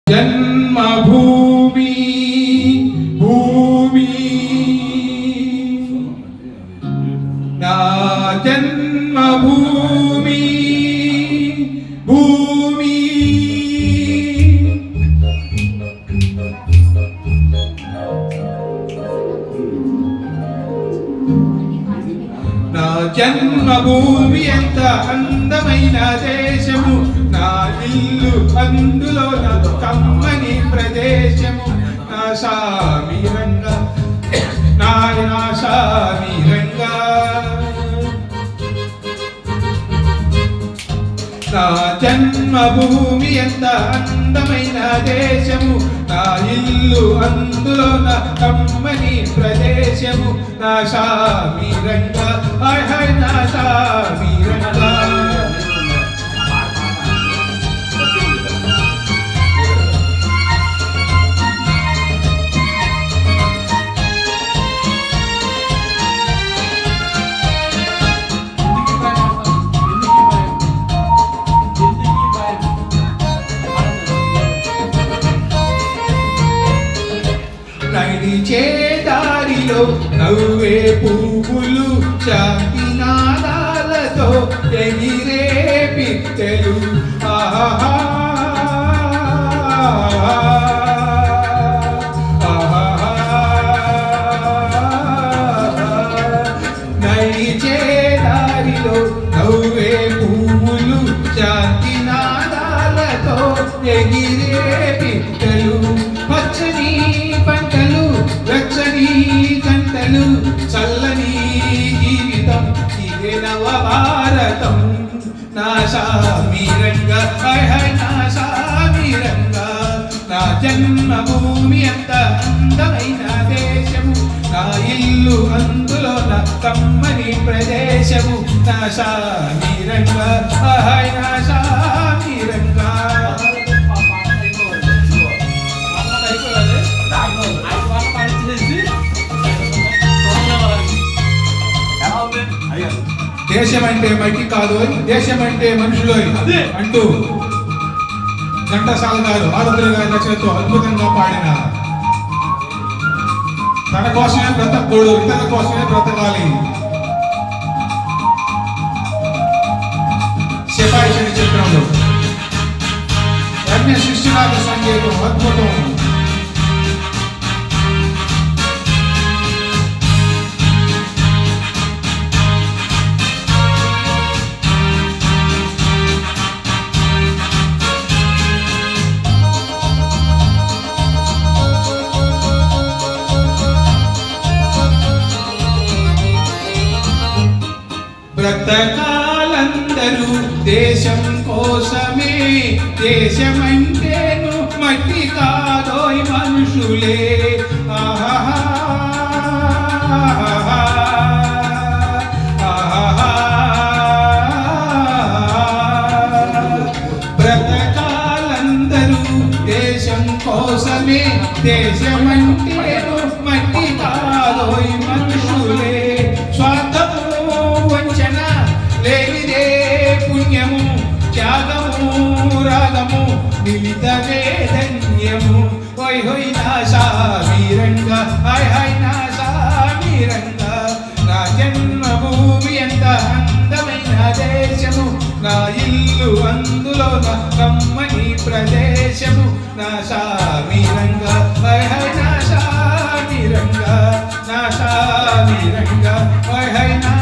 జన్మభూమి భూమి నా జన్మభూమి భూమి నా జన్మభూమి ఎంత అందమైన దేశము, నా ఇల్లు అందులో నా కమ్మని ప్రదేశము. నా సామిరంగా నా సామిరంగా నా జన్మభూమి ఎంత అందమైన దేశము, నా ఇల్లు అందులో నా కమ్మని ప్రదేశము. నా సామిరంగా హాయ్ హాయ్ నా సామిరంగా నడిచే దారిలో నవ్వే పువ్వులు, శాంతి నాదాలతో ఎగిరే పిట్టెలు. ఆహా నడిచే దారిలో నవ్వే పువ్వులు, శాంతి నాదాలతో ఎగిరే పిట్టెలు. పచ్చని పంటలు వెచ్చని గంటలు, చల్లని జీవితం ఇదే నవ భారతం. నా సామిరంగా హాయ్ హాయ్ నా సామిరంగా నా జన్మభూమి అంత అందమైన దేశము, నా ఇల్లు అందులో నా కమ్మని ప్రదేశము. నా సామిరంగా హాయ్ నా సామిరంగా దేశం అంటే మట్టి కాదు, దేశం అంటే మనుషులు అంటూ ఘంటసాల గారు ఆరుద్ర గారి రచనతో అద్భుతంగా పాడిన తన కోసమే బ్రతకూడదు, ఇతరుల కోసమే బ్రతకాలి శపాయిషని చిత్రంలో రమ్య శిష్యునాథ సంగీతం అద్భుతం. బ్రతకాలందరూ దేశం కోసమే, దేశమంటేను మట్టి కాదోయ్ మనుషులే. ఆహా బ్రతకాలందరూ దేశం కోసమే, దేశమంటేను మట్టి కాదోయ్ మనుషులే. స్వార్థము వంచన లేనిదే పుణ్యము, త్యాగము రాగము మిలితమే ధన్యము. హోయ్ హోయ్ నా సామిరంగా హాయ్ హాయ్ నా సామిరంగా నా జన్మభూమి ఎంత అందమైన దేశము, నా ఇల్లు అందులో నా కమ్మని ప్రదేశము. నా సామిరంగా హాయ్ హాయ్ నా సామిరంగా నా సామిరంగా హాయ్ హాయ్ నా